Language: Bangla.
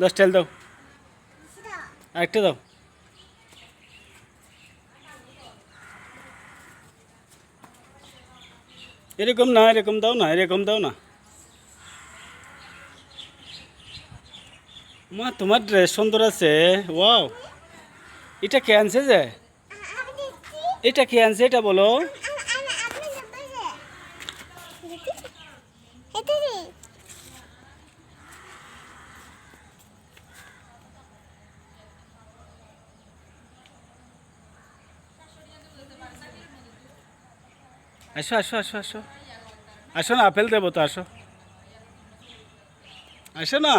10 টেল দাও, আরেকটা দাও। এরকম না, এরকম দাও না, এরকম দাও না। মা তোমার ড্রেস সুন্দর আছে। ওয়াও, এটা কে আনছে যে? এটা কে আনছে এটা বলো। আসো আসো আসো আসো, আসো না, আপেল দেবো তো, আসো, আসো না।